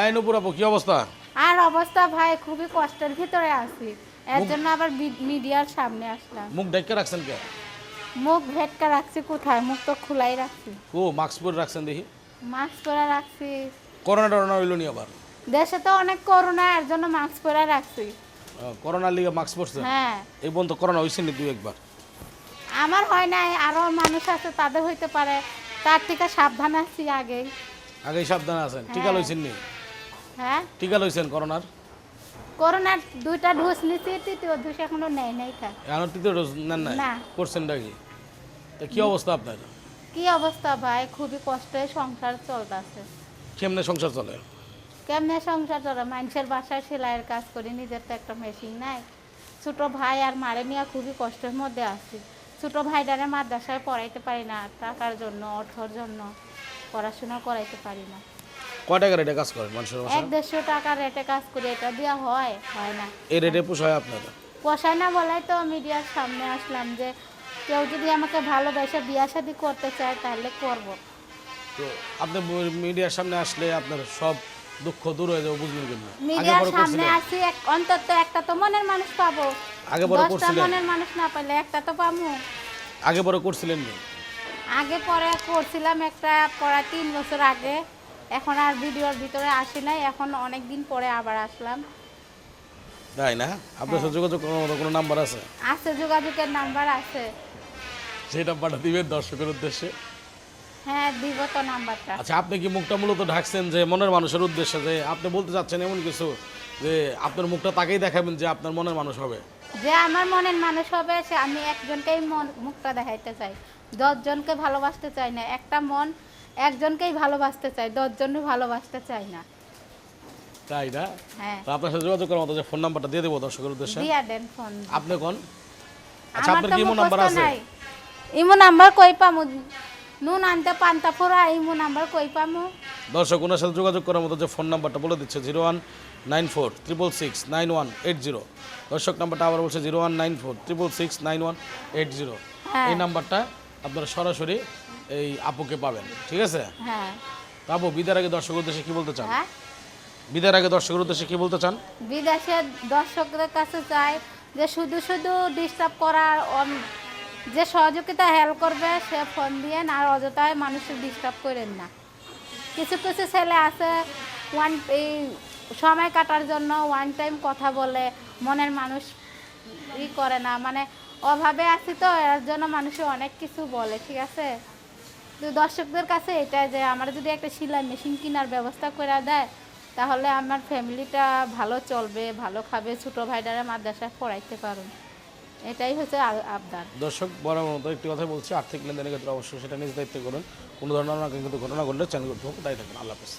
এই নূপুর আপু কি অবস্থা? আর অবস্থা ভাই খুবই কষ্টের ভিতরে আছি, এর জন্য আবার মিডিয়ার সামনে আসলাম। মুখ ঢেকে রাখছেন কে? মুখ ভেটকা রাখছি কোথায়, মুখ তো খোলাই রাখছি। ও মাস্ক পরে রাখছেন দেখি। মাস্ক পরে রাখছি। করোনা টরোনা হইল নি আবার? দেশে তো অনেক করোনা, এর জন্য মাস্ক পরে রাখছি। করোনার লিগে মাস্ক পরছেন? হ্যাঁ। এই বন্ধ করোনা হয়েছে নি দুই একবার? আমার হয় নাই, আরো মানুষ আছে তাদের হইতে পারে, তার থেকে সাবধান আছি আগেই। আগেই সাবধানে আছেন। টিকা লইছেন নি? হ্যাঁ, টিকা লইছেন করোনার? করোনার 2টা ডোজ নিছি, তৃতীয় ডোজ এখনো নেই নাই কা। এখন তৃতীয় ডোজ নেন নাই? না। করছেন নাকি? তা কি অবস্থা আপনার? কি অবস্থা ভাই, খুবই কষ্টে সংসার চলতেছে। কেমনে সংসার চলে? কেমনে সংসার চলে, মানুষের বাসায় সেলাইয়ের কাজ করি, নিজের তো একটা মেশিন নাই। ছোট ভাই আর মারে নিয়ে খুবই কষ্টের মধ্যে আছি। ছোট ভাইটারে মাদ্রাসায় পড়াইতে পারি না, টাকার জন্য, অর্থর জন্য পড়াশোনা করাইতে পারি না। কয় টাকা রেটে কাজ করেন মানুষের বাসায়? 150 টাকা রেটে কাজ করি, এটা দিয়া হয় না। এই রেটে পোষায় আপনার? পোষায় না বলাই তো মিডিয়ার সামনে আসলাম, যে কেউ যদি আমাকে ভালোবেসে বিয়া শাদি করতে চায় তাহলে করব। তো আপনি মিডিয়ার সামনে আসলে আপনার সব দুঃখ দূর হয়ে যাবে, বুঝবেন কিন্তু। আগে মিডিয়ার পরে সামনে করছিলেন? আসি, অন্তত একটা তো মনের মানুষ পাবো। আগে পরে 10টা করছিলেন? মনের মানুষ না পাইলে একটা তো পাবো। আগে পরে করছিলেন নি? আগে পরে করছিলাম একটা, পড়া 3 বছর আগে। এখন আর ভিডিওর ভিতরে আসি নাই, এখন অনেক দিন পরে আবার আসলাম। তাই না? আপনার সাথে যোগাযোগ করার মতো কোনো নাম্বার আছে? আছে, যোগাযোগের নাম্বার আছে। সেই নাম্বারটা দিবেন দর্শকের উদ্দেশ্যে। হ্যাঁ, দিব তো নাম্বারটা। আচ্ছা, আপনি কি মুখটা মূলত ঢাকছেন যে মনের মানুষের উদ্দেশ্যে, যে আপনি বলতে চাচ্ছেন এমন কিছু যে আপনার মুখটা তাকেই দেখাবেন যে আপনার মনের মানুষ হবে? যে আমার মনের মানুষ হবে, সে আমি একজনকেই মুখটা দেখাইতে চাই, 10 জনকে ভালোবাসতে চাই না। একটা মন একজনকেই ভালোবাসতে চাই, 10 জনও ভালোবাসতে চাই না। তাই না? হ্যাঁ, তো আপনার সাথে যোগাযোগ করার মতো যে ফোন নাম্বারটা দিয়ে দেবো দর্শকের উদ্দেশ্যে। দিয়া দেন ফোন। আপনি কোন? আচ্ছা, আমার আপনার তো কি ইমো নাম্বার মুখস্থ আছে? নাই। ইমো নাম্বার কই পামু? নুন আনতে পান্তা ফোড়া, ইমো নাম্বার কই পামু? দর্শক ওনার সাথে যোগাযোগ করার মতো যে ফোন নাম্বারটা বলে দিচ্ছে 019466698180। দর্শক নাম্বারটা আবার বলছে 019466698180। হ্যাঁ। এই নাম্বারটা আপনারা সরাসরি এই আপুকে পাবেন, ঠিক আছে? হ্যাঁ। তো আপু, বিদায়ের আগে দর্শকের উদ্দেশ্যে কি বলতে চান? হ্যাঁ, বিদায়ের আগে দর্শকের উদ্দেশ্যে কি বলতে চান? বিদেশের দর্শকদের কাছে চাই যে শুধু শুধু ডিস্টার্ব করার, যে সহযোগিতা হেল্প করবে সে ফোন দিয়ে, আর অযথায় মানুষের ডিস্টার্ব করেন না। কিছু কিছু ছেলে আছে এই সময় কাটার জন্য ওয়ান টাইম কথা বলে, মনের মানুষ করে না, মানে অভাবে আছি তো এর জন্য মানুষে অনেক কিছু বলে, ঠিক আছে? তো দর্শকদের কাছে এটা, যে আমার যদি একটা সেলাই মেশিন কেনার ব্যবস্থা করে দেয় তাহলে আমার ফ্যামিলিটা ভালো চলবে, ভালো খাবে, ছোটো ভাইটারা মাদ্রাসায় পড়াইতে পারুন, এটাই হচ্ছে আবদার। দর্শক, বরাবর মতো একটি কথা বলছি, আর্থিক লেনদেনের ক্ষেত্রে অবশ্যই সেটা নিজ দায়িত্ব করুন। কোনো ধরনের কিন্তু ঘটনা ঘটলে চ্যানেল দায়ী থাকবেন। আল্লাহ হাফেজ।